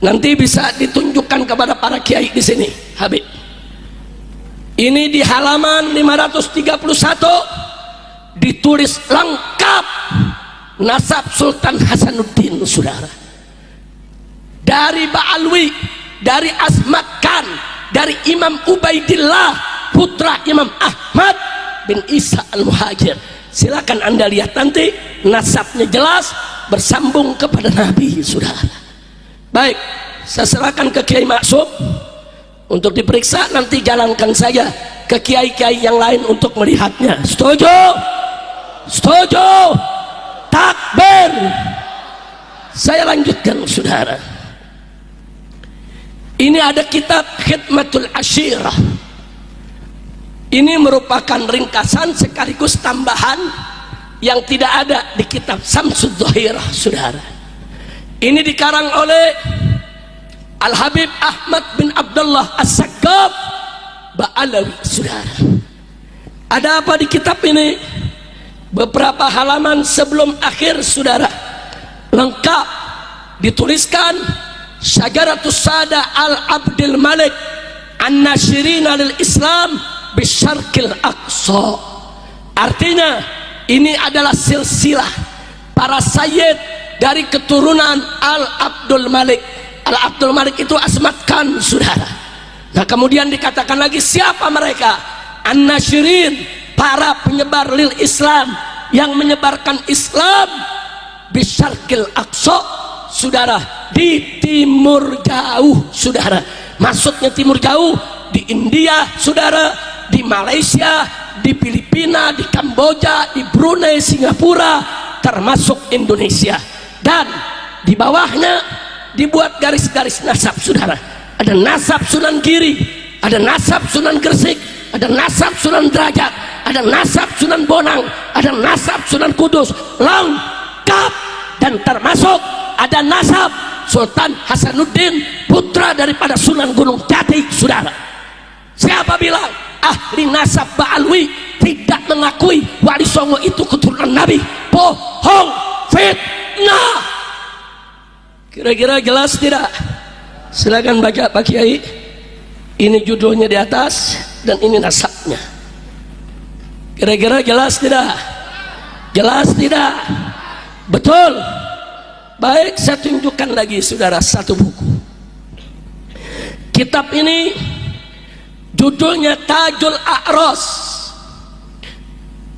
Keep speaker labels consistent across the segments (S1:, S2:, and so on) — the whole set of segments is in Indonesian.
S1: Nanti bisa ditunjukkan kepada para kiai di sini, Habib. Ini di halaman 531 ditulis lengkap nasab Sultan Hasanuddin, saudara. Dari Ba'alwi, dari Asmat Khan, dari Imam Ubaidillah putra Imam Ahmad bin Isa Al-Muhajir. Silakan Anda lihat nanti, nasabnya jelas, bersambung kepada Nabi, saudara. Baik, saya serahkan ke Kiai Maksum untuk diperiksa, nanti jalankan saja ke kiai-kiai yang lain untuk melihatnya. Setuju? Setuju? Takbir. Saya lanjutkan, saudara. Ini ada kitab Khidmatul Ashirah. Ini merupakan ringkasan sekaligus tambahan yang tidak ada di kitab Samsud Dhahirah, saudara. Ini dikarang oleh Al-Habib Ahmad bin Abdullah As-Saqqab Ba'alawi, saudara. Ada apa di kitab ini? Beberapa halaman sebelum akhir, saudara, lengkap dituliskan Syajaratus Sada Al-Abdil Malik An-Nashirina lil Islam Bisyarqil Aqsa. Artinya ini adalah silsilah para sayyid dari keturunan Al-Abdul Malik. Al-Abdul Malik itu Asmat Khan, saudara. Nah, kemudian dikatakan lagi siapa mereka? An-Nashirin, para penyebar lil Islam, yang menyebarkan Islam Bisyarqil Aqsa, saudara, di timur jauh, saudara. Maksudnya timur jauh, di India, saudara, di Malaysia, di Filipina, di Kamboja, di Brunei, Singapura, termasuk Indonesia. Dan di bawahnya dibuat garis-garis nasab, saudara. Ada nasab Sunan Giri, ada nasab Sunan Gresik, ada nasab Sunan Derajat, ada nasab Sunan Bonang, ada nasab Sunan Kudus, lengkap. Dan termasuk ada nasab Sultan Hasanuddin, putra daripada Sunan Gunung Jati, saudara. Siapa bilang ahli nasab Ba'alwi tidak mengakui Wali Songo itu keturunan Nabi? Bohong, fitnah. Kira-kira jelas tidak? Silakan baca Pak Kiai. Ini judulnya di atas dan ini nasabnya. Kira-kira jelas tidak? Jelas tidak? Betul. Baik, saya tunjukkan lagi, saudara, satu buku. Kitab ini judulnya Tajul A'ros,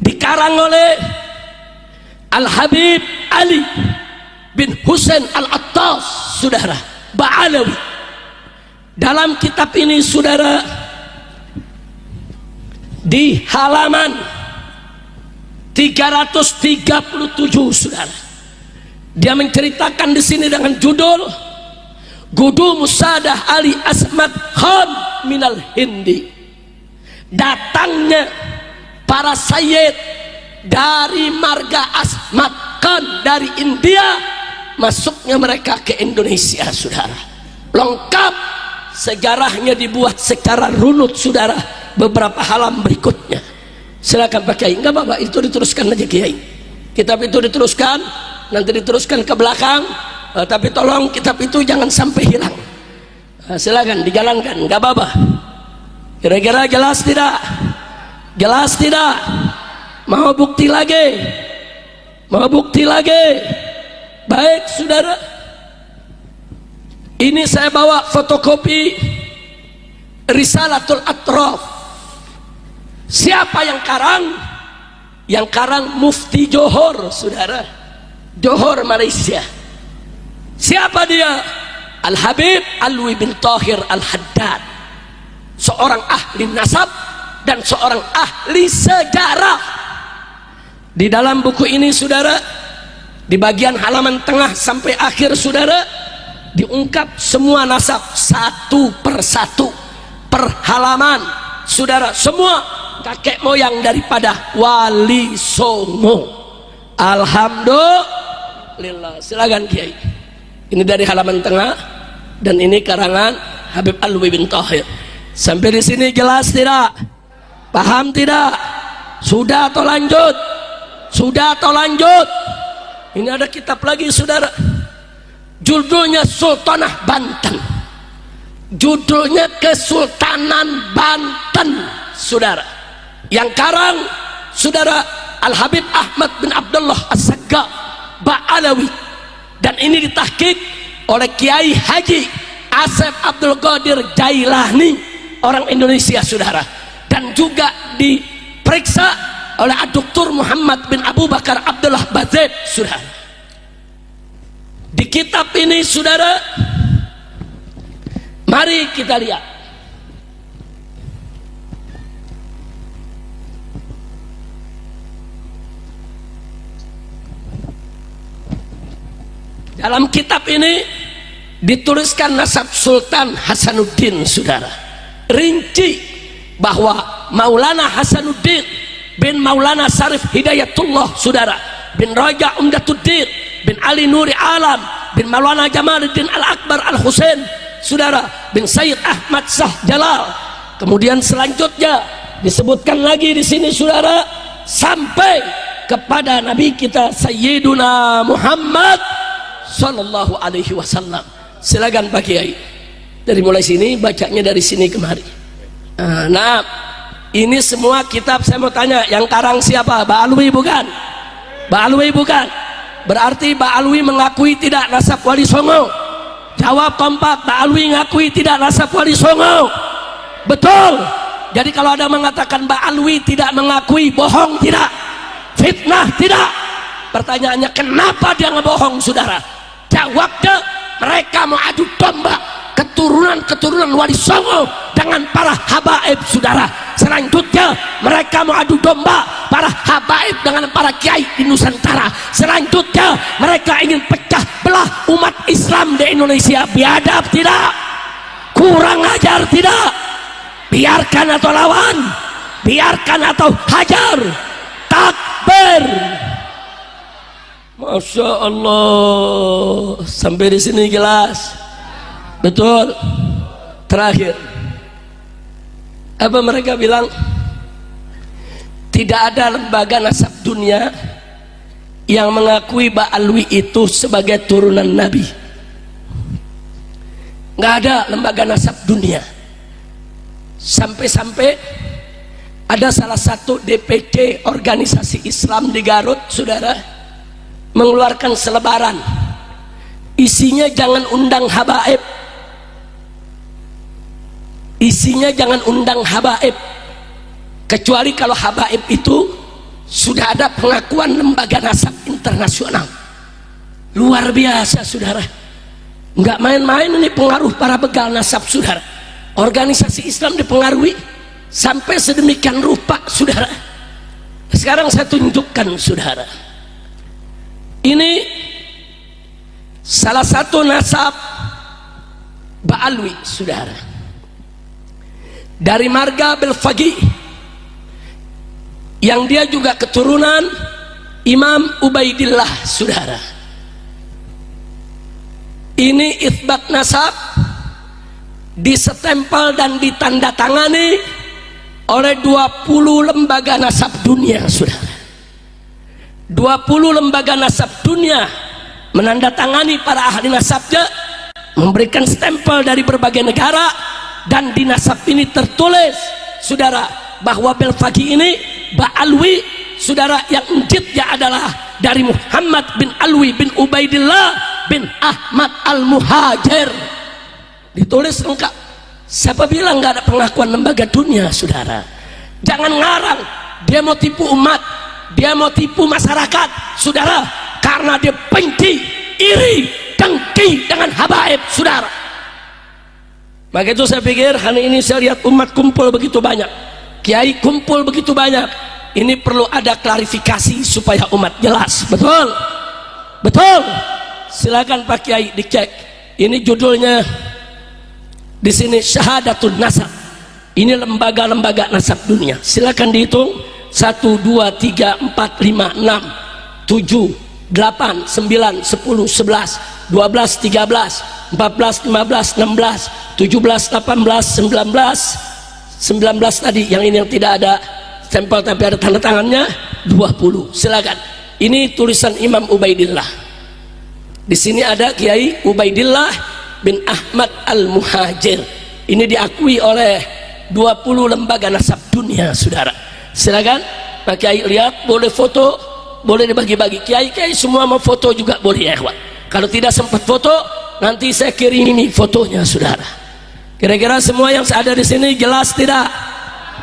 S1: dikarang oleh Al-Habib Ali bin Husain Al-Attas, saudara, Ba'alawi. Dalam kitab ini, saudara, di halaman 337, saudara, dia menceritakan di sini dengan judul Gudu Musadah Ali Asmat Khan minal Hindi. Datangnya para sayyid dari marga Asmat Khan dari India, masuknya mereka ke Indonesia, saudara. Lengkap sejarahnya dibuat secara runut, saudara, beberapa halaman berikutnya. Silakan Pak Kiai. Enggak apa-apa, itu diteruskan aja Kiai. Kitab itu diteruskan, nanti diteruskan ke belakang, tapi tolong kitab itu jangan sampai hilang. Silakan dijalankan, enggak apa-apa. Kira-kira jelas tidak? Jelas tidak? Mau bukti lagi? Mau bukti lagi? Baik, saudara, ini saya bawa fotokopi Risalatul Atraf. Siapa yang karang? Yang karang Mufti Johor, saudara, Johor, Malaysia. Siapa dia? Al-Habib Alwi bin Tahir Al-Haddad, seorang ahli nasab dan seorang ahli sejarah. Di dalam buku ini, saudara, di bagian halaman tengah sampai akhir, saudara, diungkap semua nasab satu persatu per halaman, saudara, semua kakek moyang daripada Wali Songo. Alhamdulillah. Silakan Kiai. Ini dari halaman tengah dan ini karangan Habib Alwi bin Tahir. Sampai di sini jelas tidak? Paham tidak? Sudah atau lanjut? Sudah atau lanjut? Ini ada kitab lagi, saudara. judulnya Sultanah Banten, judulnya Kesultanan Banten, saudara. Yang karang saudara Al-Habib Ahmad bin Abdullah As-Saggaf Ba'alawi, dan ini ditahqiq oleh Kiai Haji Asep Abdul Qadir Jailani, orang Indonesia, saudara, dan juga diperiksa oleh Dr. Muhammad bin Abu Bakar Abdullah Bazid, saudara. Di kitab ini, saudara, mari kita lihat. Dalam kitab ini dituliskan nasab Sultan Hasanuddin, saudara. Rinci bahwa Maulana Hasanuddin bin Maulana Sarif Hidayatullah, saudara, bin Raja Umdatuddin bin Ali Nuri Alam bin Maulana Jamaluddin Al-Akbar Al-Husain, saudara, bin Sayyid Ahmad Shah Jalal. Kemudian selanjutnya disebutkan lagi di sini, saudara, sampai kepada Nabi kita Sayyiduna Muhammad Sallallahu Alaihi Wasallam. Silakan Pak Kiai, dari mulai sini bacanya, dari sini kemari. Nah, ini semua kitab. Saya mau tanya, yang karang siapa? Ba'alwi bukan? Ba'alwi bukan? Berarti Ba'alwi mengakui tidak nasab Wali Songo. Jawab kompak, Ba'alwi mengakui tidak nasab Wali Songo. Betul. Jadi kalau ada mengatakan Ba'alwi tidak mengakui, bohong tidak? Fitnah tidak? Pertanyaannya, kenapa dia ngebohong, saudara? Jawabnya, mereka mau adu domba keturunan Wali Songo dengan para habaib, saudara. Selanjutnya mereka mau adu domba para habaib dengan para kiai di Nusantara. Selanjutnya mereka ingin pecah belah umat Islam di Indonesia. Biadab tidak? Kurang ajar tidak? Biarkan atau lawan? Biarkan atau hajar? Takbir. Masya Allah. Sampai di sini jelas? Betul. Terakhir, apa mereka bilang? Tidak ada lembaga nasab dunia yang mengakui Ba'alwi itu sebagai turunan Nabi. Nggak ada lembaga nasab dunia. Sampai-sampai ada salah satu DPC organisasi Islam di Garut, saudara, mengeluarkan selebaran, isinya jangan undang habaib, isinya jangan undang habaib, kecuali kalau habaib itu sudah ada pengakuan lembaga nasab internasional. Luar biasa, saudara, nggak main-main ini pengaruh para begal nasab, saudara. Organisasi Islam dipengaruhi sampai sedemikian rupa, saudara. Sekarang saya tunjukkan, saudara. Ini salah satu nasab Ba'alwi, saudara, dari marga Belfaqih, yang dia juga keturunan Imam Ubaidillah, saudara. Ini itsbat nasab disetempel dan ditandatangani oleh 20 lembaga nasab dunia, saudara. 20 lembaga nasab dunia menandatangani para ahli nasabnya, memberikan stempel dari berbagai negara, dan di nasab ini tertulis, saudara, bahwa Belfaqih ini Ba'alwi, saudara, yang njitnya adalah dari Muhammad bin Alwi bin Ubaidillah bin Ahmad Al-Muhajir. Ditulis lengkap. Siapa bilang nggak ada pengakuan lembaga dunia, saudara? Jangan ngarang, dia mau tipu umat, dia mau tipu masyarakat, saudara, karena dia benci, iri, dengki dengan habaib, saudara. Maka itu saya pikir hari ini saya lihat umat kumpul begitu banyak, kiai kumpul begitu banyak, ini perlu ada klarifikasi supaya umat jelas. Betul? Betul? Silakan Pak Kiai dicek. Ini judulnya di sini Syahadatul Nasab. Ini lembaga-lembaga nasab dunia. Silakan dihitung. 1, 2, 3, 4, 5, 6, 7, 8, 9, 10, 11, 12, 13, 14, 15, 16, 17, 18, 19 tadi, yang ini yang tidak ada stempel tapi ada tanda tangannya 20. Silakan. Ini tulisan Imam Ubaidillah. Di sini ada Kiai Ubaidillah bin Ahmad Al-Muhajir. Ini diakui oleh 20 lembaga nasab dunia, saudara. Silakan Pak Kiai lihat, boleh foto, boleh dibagi-bagi. Kiai-kiai semua mau foto juga boleh ya, ikhwan. Kalau tidak sempat foto, nanti saya kirimi fotonya, saudara. Kira-kira semua yang ada di sini jelas tidak?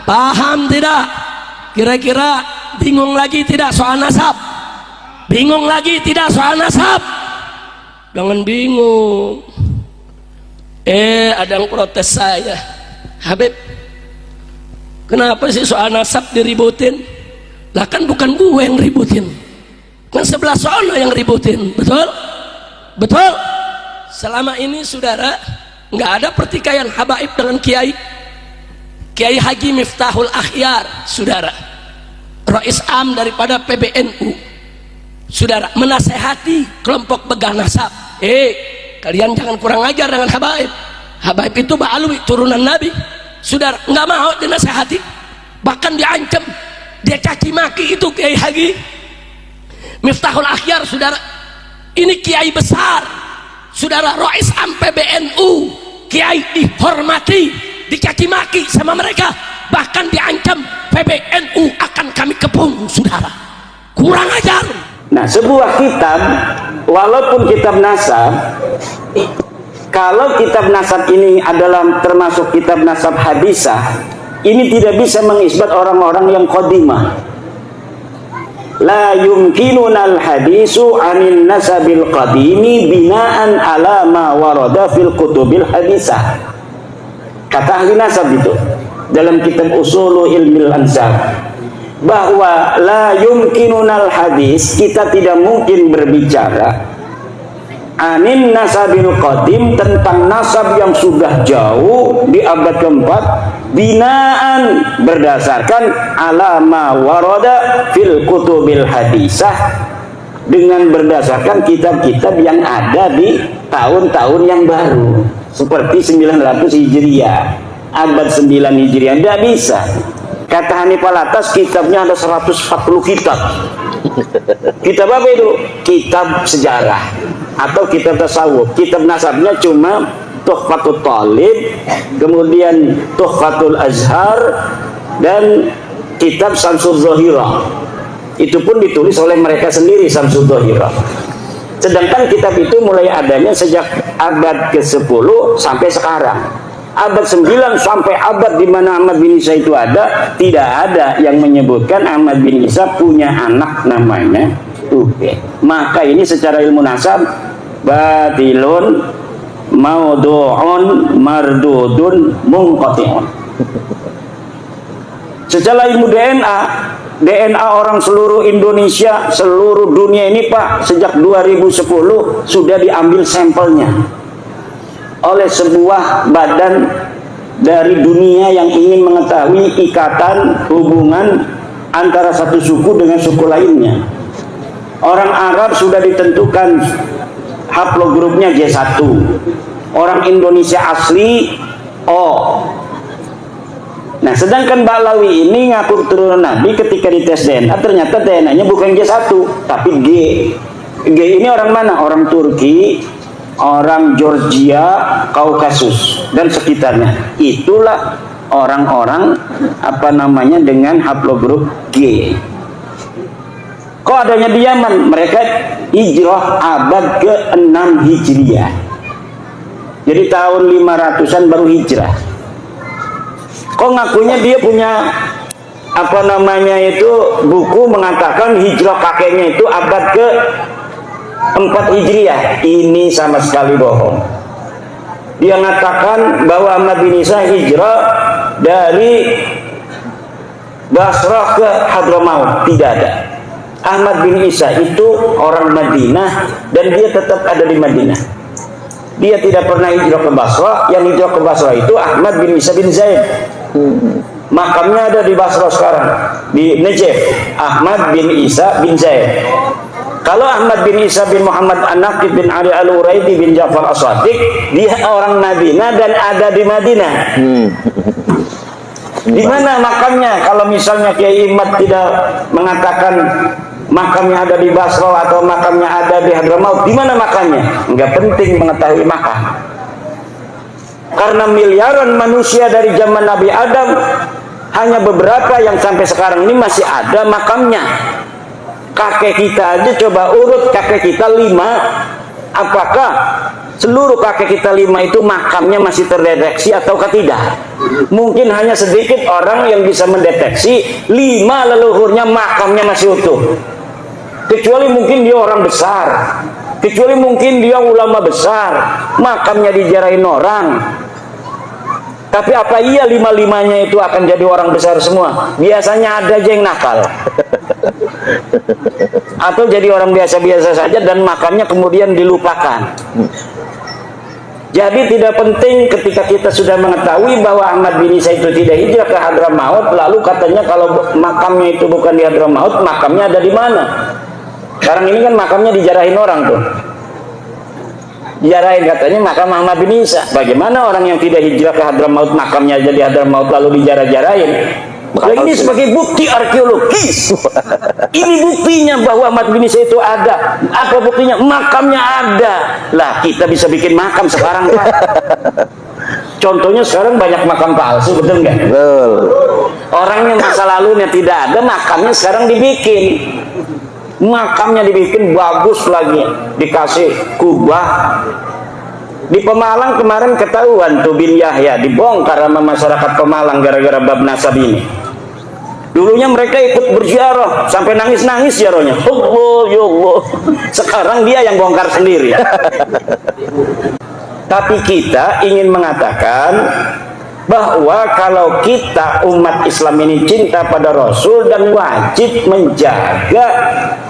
S1: Paham tidak? Kira-kira bingung lagi tidak soal nasab? Bingung lagi tidak soal nasab? Jangan bingung. Ada yang protes saya, Habib, kenapa sih soal nasab diributin? Lah kan bukan gue yang ributin, kan sebelah sono yang ributin. Betul? Betul? Selama ini saudara nggak ada pertikaian habaib dengan Kiai Haji Miftahul Akhyar, saudara, Rais Am daripada PBNU, saudara, menasehati kelompok begah nasab. Kalian jangan kurang ajar dengan habaib. Habaib itu ba'alwi, turunan Nabi. Saudara, nggak mau dinasehati, bahkan diancam, dia caci maki itu Kiai Haji Miftahul Akhyar, saudara. Ini kiai besar, saudara, Rais Am PBNU, kiai dihormati, dicaci maki sama mereka, bahkan diancam PBNU akan kami kepung, saudara. Kurang ajar.
S2: Nah, sebuah kitab, walaupun kitab nasab, kalau kitab nasab ini adalah termasuk kitab nasab hadisah, ini tidak bisa mengisbat orang-orang yang qadimah. La yumkinunal hadisu anin nasabil qadimi binaan ala ma warada fil kutubil hadisah. Kata ahli nasab itu dalam kitab Usulu Ilmil Ansab, bahwa la yumkinunal hadis, kita tidak mungkin berbicara anin nasabil qadim, tentang nasab yang sudah jauh di abad keempat, binaan, berdasarkan alama warada fil kutubil hadisah, dengan berdasarkan kitab-kitab yang ada di tahun-tahun yang baru seperti 900 Hijriah, abad 9 Hijriah. Tidak bisa. Kata Hanifah Latas, kitabnya ada 140 kitab. Kitab apa itu? Kitab sejarah atau kitab tasawuf. Kitab nasabnya cuma Tuhfatul Talib, kemudian Tuhfatul Azhar, dan kitab Samsul Zahirah. Itu pun ditulis oleh mereka sendiri, Samsul Zahirah. Sedangkan kitab itu mulai adanya sejak abad ke-10 sampai sekarang. Abad 9 sampai abad di mana Ahmad bin Isa itu ada, tidak ada yang menyebutkan Ahmad bin Isa punya anak namanya Ubay. Maka ini secara ilmu nasab batilun maudu'un mardudun munqati'un. Secara ilmu DNA orang seluruh Indonesia, seluruh dunia ini Pak, sejak 2010 sudah diambil sampelnya oleh sebuah badan dari dunia yang ingin mengetahui ikatan hubungan antara satu suku dengan suku lainnya. Orang Arab sudah ditentukan haplogrupnya J1, orang Indonesia asli O. Nah, sedangkan Balawi ini ngaku keturunan Nabi, ketika dites DNA ternyata DNA-nya bukan J1 tapi G. G ini orang mana? Orang Turki, orang Georgia, Kaukasus dan sekitarnya. Itulah orang-orang dengan haplogrup G. Kok adanya di Yaman? Mereka hijrah abad ke-6 Hijriah. Jadi tahun 500-an baru hijrah. Kok ngakunya dia punya buku mengatakan hijrah kakeknya itu abad ke-4 Hijriah. Ini sama sekali bohong. Dia mengatakan bahwa Ahmad bin Isa hijrah dari Basrah ke Hadramaut. Tidak ada. Ahmad bin Isa itu orang Madinah dan dia tetap ada di Madinah. Dia tidak pernah hijrah ke Basrah. Yang hijrah ke Basrah itu Ahmad bin Isa bin Zaid. Makamnya ada di Basrah sekarang, di Najaf. Ahmad bin Isa bin Zaid. Kalau Ahmad bin Isa bin Muhammad An-Naqib bin Ali Al-Uraidi bin Ja'far As-Sadiq, dia orang Madinah dan ada di Madinah. Di mana makamnya? Kalau misalnya Kiai Imad tidak mengatakan makamnya ada di Basra atau makamnya ada di Hadramaut, di mana makamnya? Enggak penting mengetahui makam. Karena miliaran manusia dari zaman Nabi Adam, hanya beberapa yang sampai sekarang ini masih ada makamnya. Kakek kita aja coba urut kakek kita 5, apakah seluruh kakek kita 5 itu makamnya masih terdeteksi ataukah tidak? Mungkin hanya sedikit orang yang bisa mendeteksi 5 leluhurnya makamnya masih utuh. Kecuali mungkin dia orang besar, kecuali mungkin dia ulama besar, makamnya dijarahin orang. Tapi apa iya 5-5-nya itu akan jadi orang besar semua? Biasanya ada aja yang nakal. Atau jadi orang biasa-biasa saja dan makamnya kemudian dilupakan. Jadi tidak penting ketika kita sudah mengetahui bahwa Ahmad bin Isa itu tidak hijrah ke Hadramaut, lalu katanya kalau makamnya itu bukan di Hadramaut, makamnya ada di mana? Sekarang ini kan makamnya dijarahin orang tuh. Dijarahin katanya makam Ahmad bin Isa. Bagaimana orang yang tidak hijrah ke Hadramaut makamnya jadi Hadramaut lalu dijarah-jarahin? Nah, ini sebagai bukti arkeologis. Ini buktinya bahwa Ahmad bin Isa itu ada. Apa buktinya? Makamnya ada. Lah kita bisa bikin makam sekarang Pak. Contohnya sekarang banyak makam palsu, betul nggak?
S3: Betul.
S2: Orangnya masa lalunya tidak ada, makamnya sekarang dibikin. Makamnya dibikin bagus lagi, dikasih kubah. Di Pemalang kemarin ketahuan tuh bin Yahya dibongkar sama masyarakat Pemalang gara-gara bab nasab ini. Dulunya mereka ikut berziarah sampai nangis-nangis ziarahnya. Allah ya Allah. Sekarang dia yang bongkar sendiri. Tapi kita ingin mengatakan bahwa kalau kita umat Islam ini cinta pada Rasul dan wajib menjaga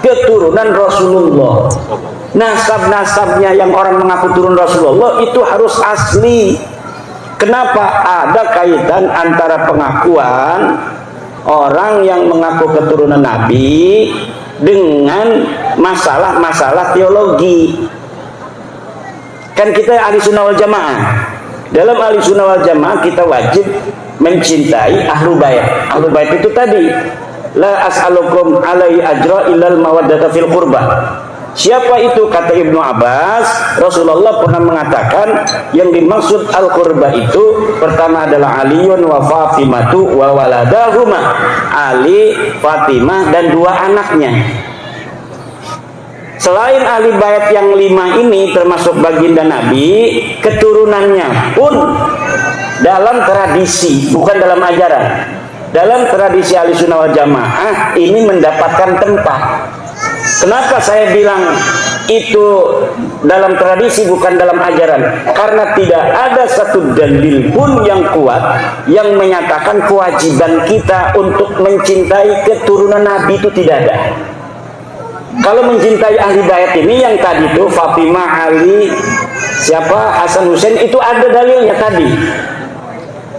S2: keturunan Rasulullah. Nasab-nasabnya yang orang mengaku turun Rasulullah itu harus asli. Kenapa? Ada kaitan antara pengakuan orang yang mengaku keturunan Nabi dengan masalah-masalah teologi. Kan kita ahli sunnah wal jamaah. Dalam ahli sunnah wal jamaah kita wajib mencintai ahlu bait. Ahlu bait itu tadi, la as'alukum alaihi ajra illal mawaddata fil qurbah. Siapa itu? Kata Ibnu Abbas, Rasulullah pernah mengatakan yang dimaksud al-qurbah itu pertama adalah Aliun wa Fatimatu wa waladahuma. Ali, Fatimah dan 2 anaknya. Selain ahli bait yang 5 ini termasuk baginda Nabi, keturunannya pun dalam tradisi, bukan dalam ajaran. Dalam tradisi ahli sunnah wal jamaah ini mendapatkan tempat. Kenapa saya bilang itu dalam tradisi bukan dalam ajaran? Karena tidak ada satu dalil pun yang kuat yang menyatakan kewajiban kita untuk mencintai keturunan Nabi itu tidak ada. Kalau mencintai ahli bait ini yang tadi itu Fatimah, Ali, siapa, Hasan, Husain, itu ada dalilnya tadi.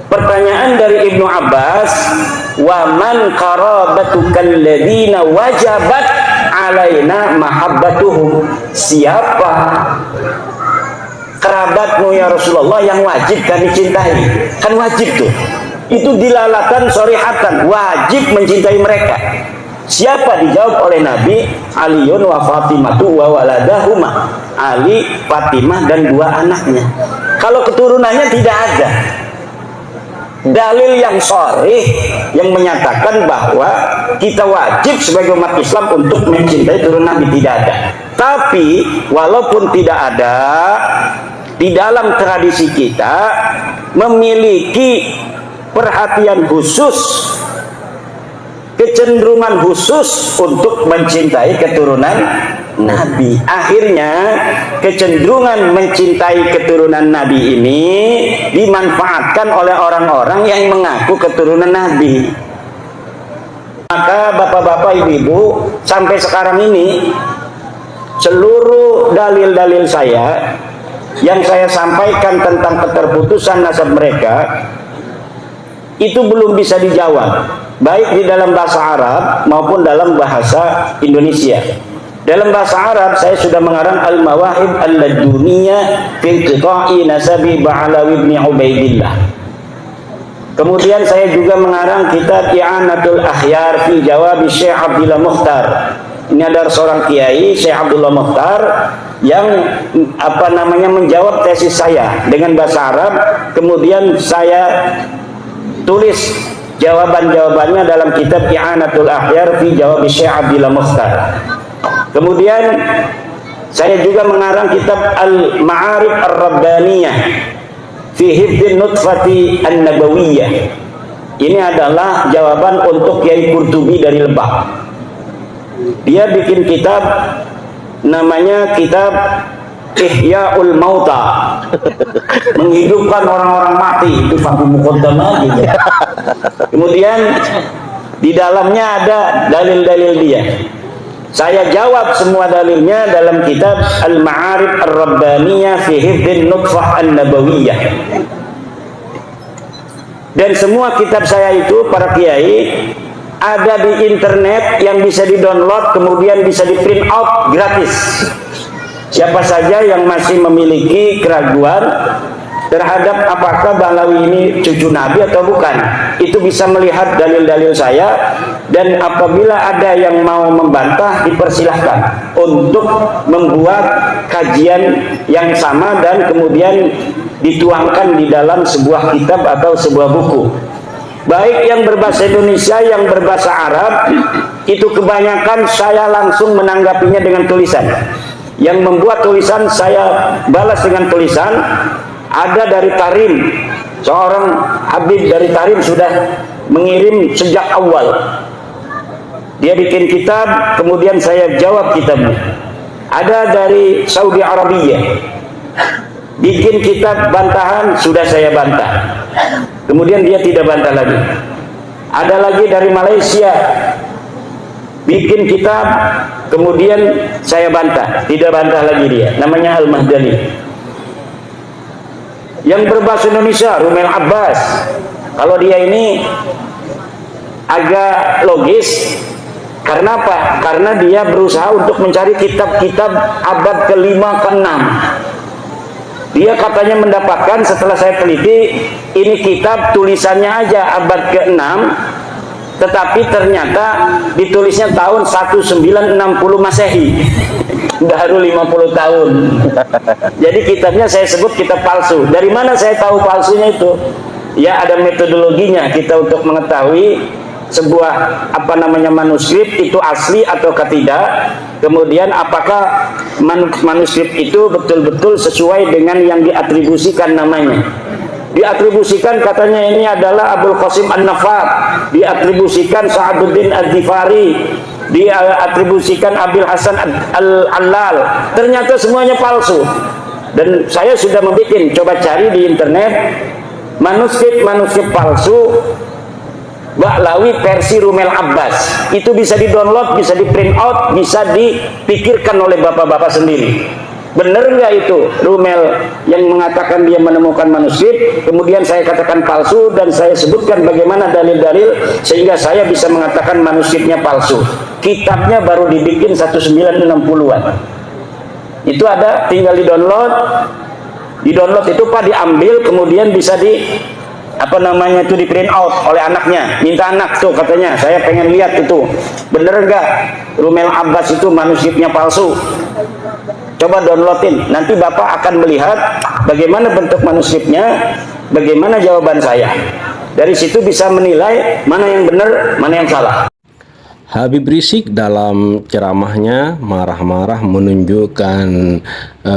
S2: Pertanyaan dari Ibnu Abbas, wa man qarabatukal ladina wajabat alaina mahabbatuhum. Siapa kerabatmu ya Rasulullah yang wajib kami cintai? Kan wajib tuh. Itu dilalatan sorihatan, wajib mencintai mereka. Siapa? Dijawab oleh Nabi, Aliun wa Fatimatu wa waladahuma. Ali, Fatimah dan 2 anaknya. Kalau keturunannya tidak ada dalil yang sharih yang menyatakan bahwa kita wajib sebagai umat Islam untuk mencintai turunan Nabi, tidak ada. Tapi walaupun tidak ada, di dalam tradisi kita memiliki perhatian khusus, kecenderungan khusus untuk mencintai keturunan Nabi. Akhirnya kecenderungan mencintai keturunan Nabi ini dimanfaatkan oleh orang-orang yang mengaku keturunan Nabi. Maka bapak-bapak, ibu-ibu, sampai sekarang ini seluruh dalil-dalil saya yang saya sampaikan tentang keterputusan nasab mereka itu belum bisa dijawab, baik di dalam bahasa Arab maupun dalam bahasa Indonesia. Dalam bahasa Arab saya sudah mengarang Al-Mawahib Al-Laduniyah fi Inqita'i Nasabi Ba'alawi ibn Ubaidillah. Kemudian saya juga mengarang kitab I'anatul Akhyar fi Jawab Syekh Abdillah Mukhtar. Ini ada seorang kiai, Syekh Abdullah Mukhtar, yang menjawab tesis saya dengan bahasa Arab. Kemudian saya tulis jawaban-jawabannya dalam kitab I'anatul Ahyar fi Jawab Syekh Abdullah Mukhtar. Kemudian saya juga mengarang kitab Al-Ma'arif Ar-Rabbaniyah fi Hifdhin Nutfati An-Nabawiyah. Ini adalah jawaban untuk Kiai Qurtubi dari Lebak. Dia bikin kitab namanya kitab Ihya'ul Mauta, menghidupkan orang-orang mati. Itu Fakih Muqaddamah gitu. Kemudian di dalamnya ada dalil-dalil dia. Saya jawab semua dalilnya dalam kitab Al-Ma'arif Ar-Rabbaniyah fi Hifdhin Nutfah An-Nabawiyah. Dan semua kitab saya itu, para kiai, ada di internet yang bisa di-download, kemudian bisa di-print out gratis. Siapa saja yang masih memiliki keraguan terhadap apakah Balawi ini cucu Nabi atau bukan, itu bisa melihat dalil-dalil saya. Dan apabila ada yang mau membantah, dipersilahkan untuk membuat kajian yang sama dan kemudian dituangkan di dalam sebuah kitab atau sebuah buku, baik yang berbahasa Indonesia, yang berbahasa Arab. Itu kebanyakan saya langsung menanggapinya dengan tulisan. Yang membuat tulisan saya balas dengan tulisan. Ada dari Tarim, seorang Habib dari Tarim sudah mengirim sejak awal. Dia bikin kitab, kemudian saya jawab kitabnya. Ada dari Saudi Arabia, bikin kitab bantahan, sudah saya bantah. Kemudian dia tidak bantah lagi. Ada lagi dari Malaysia, bikin kitab, kemudian saya bantah, tidak bantah lagi dia. Namanya Al-Mahdali. Yang berbahasa Indonesia, Rumel Abbas. Kalau dia ini agak logis. Karena apa? Karena dia berusaha untuk mencari kitab-kitab abad ke-5 ke-6. Dia katanya mendapatkan, setelah saya teliti, ini kitab tulisannya aja abad ke-6, tetapi ternyata ditulisnya tahun 1960 Masehi. Baru 50 tahun. Jadi kitabnya saya sebut kitab palsu. Dari mana saya tahu palsunya itu? Ya, ada metodologinya kita untuk mengetahui sebuah manuskrip itu asli atau tidak. Kemudian apakah manuskrip itu betul-betul sesuai dengan yang diatribusikan namanya. Diatribusikan katanya ini adalah Abul Qasim An-Nafat, diatribusikan Sa'aduddin Al-Ghifari, diatribusikan Abil Hasan Al-Allal. Ternyata semuanya palsu. Dan saya sudah membuat, coba cari di internet manuskrip palsu Ba'lawi versi Rumel Abbas. Itu bisa di-download, bisa di-print out, bisa dipikirkan oleh bapak-bapak sendiri. Benar nggak itu Rumel yang mengatakan dia menemukan manuskrip, kemudian saya katakan palsu, dan saya sebutkan bagaimana dalil-dalil sehingga saya bisa mengatakan manuskripnya palsu. Kitabnya baru dibikin 1960-an. Itu ada, tinggal di-download. Di-download itu Pak diambil, kemudian bisa di di print out oleh anaknya. Minta anak tuh, katanya saya pengen lihat itu. Bener nggak Rumel Abbas itu manuskripnya palsu? Coba downloadin, nanti Bapak akan melihat bagaimana bentuk manuskripnya, bagaimana jawaban saya. Dari situ bisa menilai mana yang benar, mana yang salah.
S3: Habib Rizik dalam ceramahnya marah-marah menunjukkan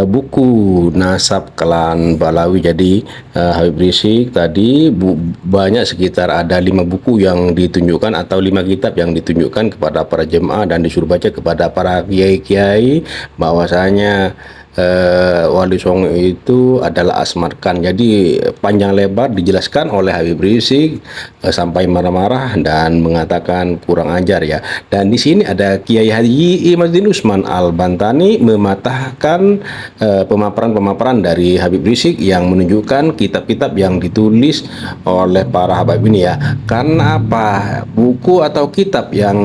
S3: buku nasab klan Balawi. Jadi Habib Rizik tadi banyak, sekitar ada 5 buku yang ditunjukkan atau 5 kitab yang ditunjukkan kepada para jemaah dan disuruh baca kepada para kiai-kiai bahwasanya Wali Songo itu adalah Asmad Khan. Jadi panjang lebar dijelaskan oleh Habib Rizik sampai marah-marah dan mengatakan kurang ajar ya. Dan di sini ada Kiai Haji Imaduddin Usman Al-Bantani mematahkan pemaparan-pemaparan dari Habib Rizik yang menunjukkan kitab-kitab yang ditulis oleh para habaib ini ya. Karena apa? Buku atau kitab yang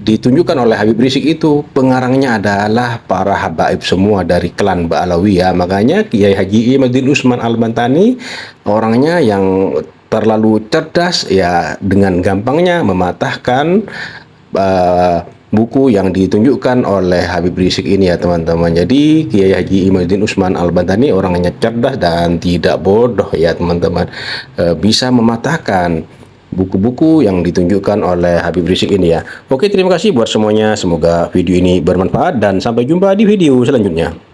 S3: ditunjukkan oleh Habib Rizik itu pengarangnya adalah para habaib semua dari klan Ba'alawi ya. Makanya Kiai Haji Imaduddin Usman Al-Bantani orangnya yang terlalu cerdas ya, dengan gampangnya mematahkan buku yang ditunjukkan oleh Habib Rizik ini ya teman-teman. Jadi Kiai Haji Imaduddin Usman Al-Bantani orangnya cerdas dan tidak bodoh ya teman-teman, bisa mematahkan buku-buku yang ditunjukkan oleh Habib Rizik ini ya. Oke, terima kasih buat semuanya, semoga video ini bermanfaat dan sampai jumpa di video selanjutnya.